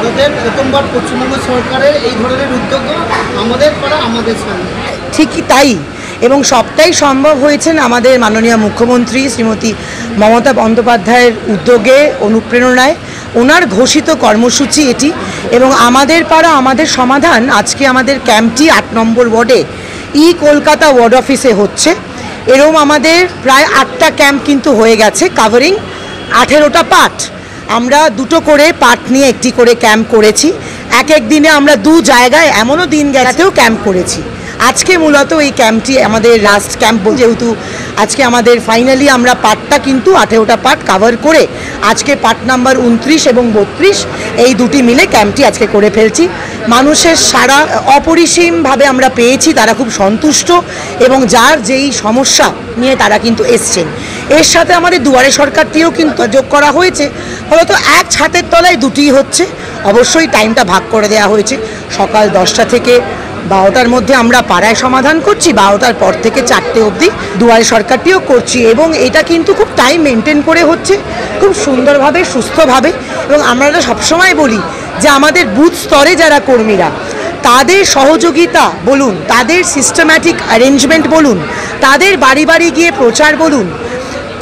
ভারতের প্রথমবার পশ্চিমবঙ্গ সরকারের এই ধরনের উদ্যোগ, আমাদের পাড়া আমাদের সামনে। ঠিকই তাই, এবং সবটাই সম্ভব হয়েছেন আমাদের মাননীয় মুখ্যমন্ত্রী শ্রীমতী মমতা বন্দ্যোপাধ্যায়ের উদ্যোগে, অনুপ্রেরণায়। ওনার ঘোষিত কর্মসূচি এটি, এবং আমাদের পাড়া আমাদের সমাধান আজকে আমাদের ক্যাম্পটি 8 নম্বর ওয়ার্ডে কলকাতা ওয়ার্ড অফিসে হচ্ছে। এরকম আমাদের প্রায় 8টা ক্যাম্প কিন্তু হয়ে গেছে, কাভারিং 18টা পার্ট। আমরা 2টো করে পার্ট নিয়ে একটি করে ক্যাম্প করেছি। এক দিনে আমরা 2 জায়গায়, এমনও দিন গেছেও ক্যাম্প করেছি। আজকে মূলত এই ক্যাম্পটি আমাদের লাস্ট ক্যাম্প, যেহেতু আজকে আমাদের ফাইনালি আমরা পার্টটা কিন্তু 18টা পার্ট কাভার করে আজকে পার্ট নাম্বার 29 এবং 32 এই দুটি মিলে ক্যাম্পটি আজকে করে ফেলছি। মানুষের সারা অপরিসীমভাবে আমরা পেয়েছি, তারা খুব সন্তুষ্ট, এবং যার যেই সমস্যা নিয়ে তারা কিন্তু এসছেন। এর সাথে আমাদের দুয়ারে সরকারটিও কিন্তু যোগ করা হয়েছে, ফলত এক ছাদের তলায় দুটিই হচ্ছে। অবশ্যই টাইমটা ভাগ করে দেওয়া হয়েছে, সকাল 10টা থেকে 12টার মধ্যে আমরা পাড়ায় সমাধান করছি, 12টার পর থেকে 4টে অবধি দুয়ারে সরকারটিও করছি, এবং এটা কিন্তু খুব টাইম মেনটেন করে হচ্ছে, খুব সুন্দরভাবে, সুস্থভাবে। এবং আমরা সবসময় বলি যে আমাদের বুথ স্তরে যারা কর্মীরা, তাদের সহযোগিতা বলুন, তাদের সিস্টেম্যাটিক অ্যারেঞ্জমেন্ট বলুন, তাদের বাড়ি বাড়ি গিয়ে প্রচার বলুন,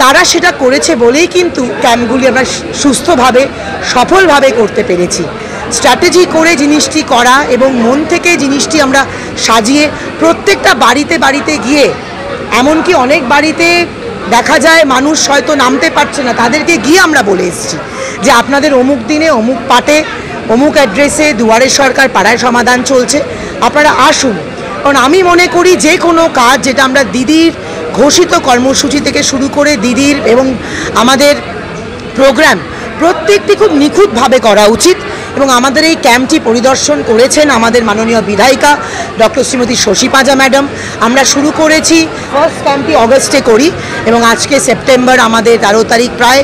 তারা সেটা করেছে বলেই কিন্তু ক্যাম্পগুলি আমরা সুস্থভাবে, সফলভাবে করতে পেরেছি। স্ট্র্যাটেজি করে জিনিসটি করা এবং মন থেকে জিনিসটি আমরা সাজিয়ে প্রত্যেকটা বাড়িতে বাড়িতে গিয়ে, এমনকি অনেক বাড়িতে দেখা যায় মানুষ হয়তো নামতে পারছে না, তাদেরকে গিয়ে আমরা বলে এসেছি যে আপনাদের অমুক দিনে অমুক পাটে অমুক অ্যাড্রেসে দুয়ারে সরকার পাড়ায় সমাধান চলছে, আপনারা আসুন। কারণ আমি মনে করি যে কোনো কাজ, যেটা আমরা দিদির ঘোষিত কর্মসূচি থেকে শুরু করে দিদির এবং আমাদের প্রোগ্রাম, প্রত্যেকটি খুব নিখুঁতভাবে করা উচিত। এবং আমাদের এই ক্যাম্পটি পরিদর্শন করেছেন আমাদের মাননীয় বিধায়িকা ডক্টর শ্রীমতী শশী পাঁজা ম্যাডাম। আমরা শুরু করেছি, ফার্স্ট ক্যাম্পটি অগস্টে করি, এবং আজকে সেপ্টেম্বর আমাদের 13 তারিখ। প্রায়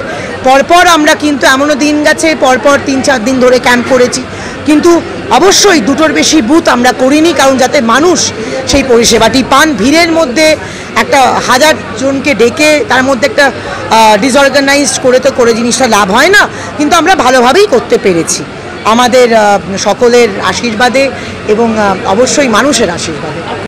পরপর আমরা কিন্তু এমনও দিন গেছে পরপর 3-4 দিন ধরে ক্যাম্প করেছি, কিন্তু অবশ্যই 2টোর বেশি বুথ আমরা করিনি, কারণ যাতে মানুষ সেই পরিষেবাটি পান। ভিড়ের মধ্যে একটা 1000 জনকে ডেকে তার মধ্যে একটা ডিসঅর্গানাইজড করে জিনিসটা লাভ হয় না, কিন্তু আমরা ভালোভাবেই করতে পেরেছি আমাদের সকলের আশীর্বাদে এবং অবশ্যই মানুষের আশীর্বাদে।